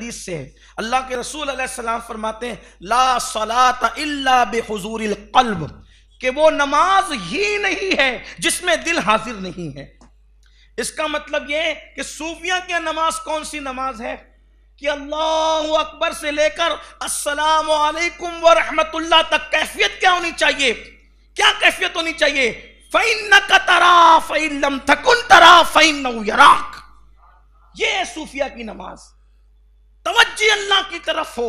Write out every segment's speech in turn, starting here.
حدیث سے ہے. اللہ کے رسول علیہ السلام فرماتے ہیں لا صلاۃ الا بحضور القلب، کہ وہ نماز ہی نہیں ہے جس میں دل حاضر نہیں ہے. اس کا مطلب یہ ہے کہ صوفیہ کی نماز کون سی نماز ہے کہ اللہ اکبر سے لے کر السلام علیکم ورحمت اللہ تک کیفیت کیا ہونی چاہیے؟ کیا کیفیت ہونی چاہیے؟ فَإِنَّكَ تَرَا فَإِن لَمْ تَكُن تَرَا فَإِنَّهُ يَرَاكَ. یہ ہے صوفیہ کی نماز. توجہ اللہ کی طرف ہو.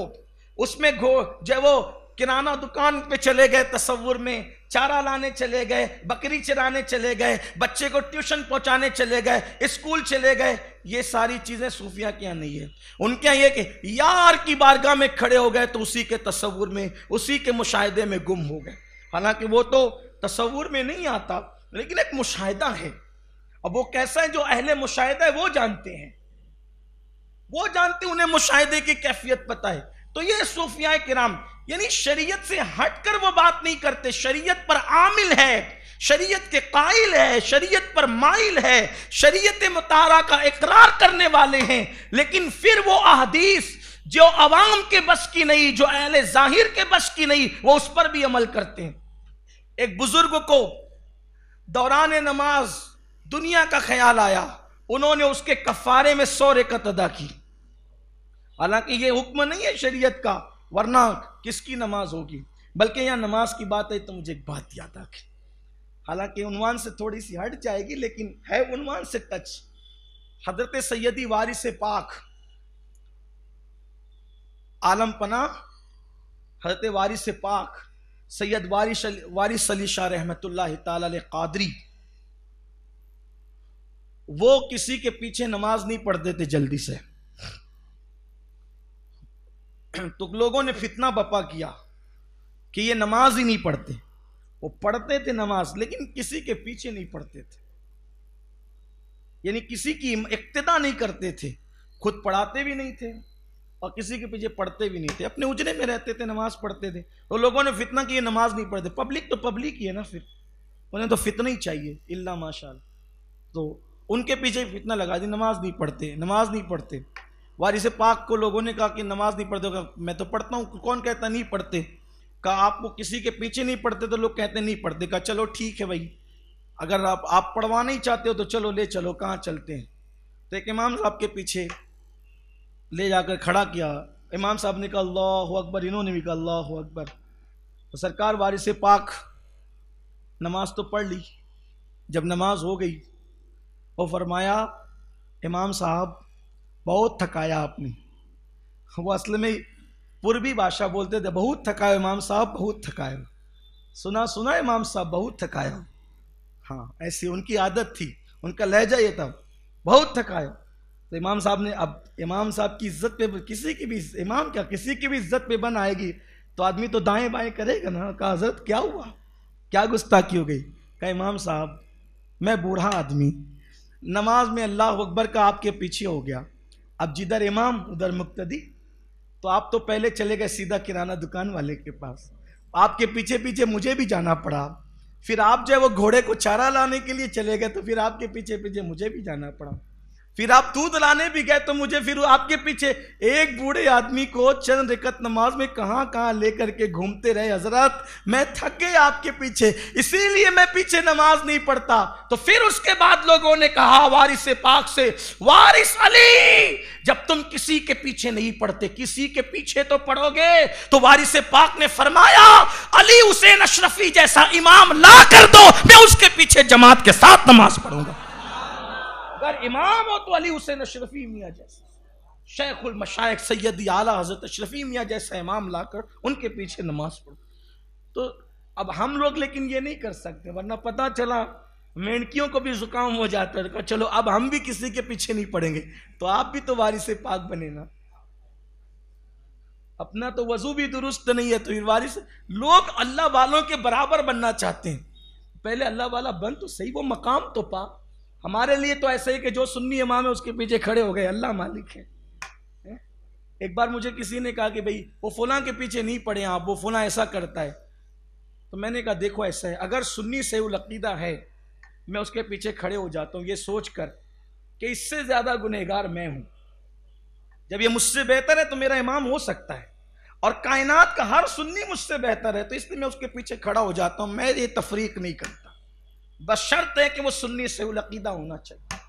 اس میں جو وہ کرانہ دکان پہ چلے گئے تصور میں، چارہ لانے چلے گئے، بکری چرانے چلے گئے، بچے کو ٹیوشن پہنچانے چلے گئے، اسکول چلے گئے، یہ ساری چیزیں صوفیہ کیا نہیں ہے. ان کے یہ کہ یار کی بارگاہ میں کھڑے ہو گئے تو اسی کے تصور میں، اسی کے مشاہدے میں گم ہو گئے. حالانکہ وہ تو تصور میں نہیں آتا لیکن ایک مشاہدہ ہے. اب وہ کیسا ہے جو اہل مشاہدہ ہے وہ جانتے ہیں، وہ جانتے ہیں، انہیں مشاہدے کی کیفیت پتہ ہے. تو یہ صوفیاء کرام یعنی شریعت سے ہٹ کر وہ بات نہیں کرتے، شریعت پر عامل ہے، شریعت کے قائل ہے، شریعت پر مائل ہے، شریعت مطہرہ کا اقرار کرنے والے ہیں، لیکن پھر وہ احادیث جو عوام کے بس کی نہیں، جو اہل ظاہر کے بس کی نہیں، وہ اس پر بھی عمل کرتے ہیں. ایک بزرگ کو دوران نماز دنیا کا خیال آیا، انہوں نے اس کے کفارے میں 100 رکعت ادا کی. حالانکہ یہ حکم نہیں ہے شریعت کا، ورنہ کس کی نماز ہوگی. بلکہ یہاں نماز کی بات ہے تو مجھے ایک بات یاد آ گئی، حالانکہ عنوان سے تھوڑی سی ہٹ جائے گی لیکن ہے عنوان سے ٹچ. حضرت سیدی وارث پاک عالم پناہ حضرت وارث پاک سید وارث علی شاہ رحمت اللہ تعالی علیہ قادری، وہ کسی کے پیچھے نماز نہیں پڑھتے تھے جلدی سے. تو لوگوں نے فتنہ بپا کیا کہ یہ نماز ہی نہیں پڑھتے. وہ پڑھتے تھے نماز لیکن کسی کے پیچھے نہیں پڑھتے تھے، یعنی کسی کی اقتداء نہیں کرتے تھے، خود پڑھاتے بھی نہیں تھے اور کسی کے پیچھے پڑھتے بھی نہیں تھے، اپنے اجرے میں رہتے تھے، نماز پڑھتے تھے. تو لوگوں نے فتنہ کی یہ نماز نہیں پڑھتے. پبلک تو پبلک ہی ہے نا، پھر انہیں تو فتنہ ہی چاہیے اللہ ماشاء اللہ. تو ان کے پیچھے فتنہ لگا دی، نماز نہیں پڑھتے، نماز نہیں پڑھتے. وارث پاک کو لوگوں نے کہا کہ نماز نہیں پڑھتے. میں تو پڑھتا ہوں. کون کہتا نہیں پڑھتے؟ کہا آپ کو کسی کے پیچھے نہیں پڑھتے تو لوگ کہتے نہیں پڑھتے. کہا چلو ٹھیک ہے بھائی، اگر آپ پڑھوانا ہی چاہتے ہو تو چلو لے چلو، کہاں چلتے ہیں. تو ایک امام صاحب کے پیچھے لے جا کر کھڑا کیا. امام صاحب نے کہا اللہ اکبر، انہوں نے بھی کہا اللہ اکبر. تو سرکار وارث پاک نماز تو پڑھ لی. جب نماز ہو گئی وہ فرمایا امام صاحب بہت تھکایا آپ نے. وہ اصل میں پوربی بادشاہ بولتے تھے بہت تھکایا امام صاحب، بہت تھکایا. سنا امام صاحب بہت تھکایا. ہاں ایسی ان کی عادت تھی، ان کا لہجہ یہ تھا بہت تھکایا. تو امام صاحب نے، اب امام صاحب کی عزت پہ کسی کی بھی، امام کیا کسی کی بھی عزت پہ بن آئے گی تو آدمی تو دائیں بائیں کرے گا نا. کہا حضرت کیا ہوا، کیا گستاخی ہو گئی؟ کہا امام صاحب میں بوڑھا آدمی، نماز میں اللہ اکبر کا آپ کے پیچھے ہو گیا، اب جدھر امام ادھر مقتدی. تو آپ تو پہلے چلے گئے سیدھا کرانہ دکان والے کے پاس، آپ کے پیچھے پیچھے مجھے بھی جانا پڑا. پھر آپ جو ہے وہ گھوڑے کو چارہ لانے کے لیے چلے گئے تو پھر آپ کے پیچھے پیچھے مجھے بھی جانا پڑا. پھر آپ دودھ لانے بھی گئے تو مجھے پھر آپ کے پیچھے. ایک بوڑھے آدمی کو چند رکعت نماز میں کہاں کہاں لے کر کے گھومتے رہے. حضرت میں تھک گئے آپ کے پیچھے، اسی لیے میں پیچھے نماز نہیں پڑھتا. تو پھر اس کے بعد لوگوں نے کہا وارث پاک سے، وارث علی جب تم کسی کے پیچھے نہیں پڑھتے کسی کے پیچھے تو پڑھو گے. تو وارث پاک نے فرمایا علی حسین اشرفی جیسا امام لا کر دو، میں اس کے پیچھے جماعت کے ساتھ نماز پڑھوں گا. اگر امام ہو تو علی حسین اشرفی میاں جیسا، شیخ المشائخ سیدی اعلیٰ حضرت اشرفی میاں جیسا امام لا کر ان کے پیچھے نماز پڑھو. تو اب ہم لوگ لیکن یہ نہیں کر سکتے، ورنہ پتہ چلا مینکیوں کو بھی زکام ہو جاتا ہے. چلو اب ہم بھی کسی کے پیچھے نہیں پڑیں گے تو آپ بھی تو وارث پاک بنے نا. اپنا تو وضو بھی درست نہیں ہے تو پھر وارث. لوگ اللہ والوں کے برابر بننا چاہتے ہیں، پہلے اللہ والا بن تو صحیح، وہ مقام تو پا. ہمارے لیے تو ایسے ہی کہ جو سنی امام ہے اس کے پیچھے کھڑے ہو گئے، اللہ مالک ہے. ایک بار مجھے کسی نے کہا کہ بھئی وہ فلاں کے پیچھے نہیں پڑے آپ، وہ فلاں ایسا کرتا ہے. تو میں نے کہا دیکھو ایسا ہے، اگر سنی سے العقیدہ ہے میں اس کے پیچھے کھڑے ہو جاتا ہوں یہ سوچ کر کہ اس سے زیادہ گنہگار میں ہوں. جب یہ مجھ سے بہتر ہے تو میرا امام ہو سکتا ہے، اور کائنات کا ہر سنی مجھ سے بہتر ہے، تو اس لیے میں اس کے پیچھے کھڑا ہو جاتا ہوں. میں یہ تفریق نہیں کرتا، بس شرط ہے کہ وہ سنی سے العقیدہ ہونا چاہیے.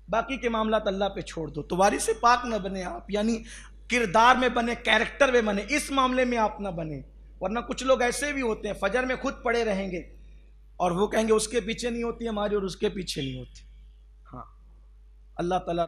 باقی کے معاملات اللہ پہ چھوڑ دو. تو وارث پاک نہ بنے آپ، یعنی کردار میں بنے، کیریکٹر میں بنے، اس معاملے میں آپ نہ بنے. ورنہ کچھ لوگ ایسے بھی ہوتے ہیں فجر میں خود پڑے رہیں گے اور وہ کہیں گے اس کے پیچھے نہیں ہوتی ہماری اور اس کے پیچھے نہیں ہوتی. ہاں، اللہ تعالیٰ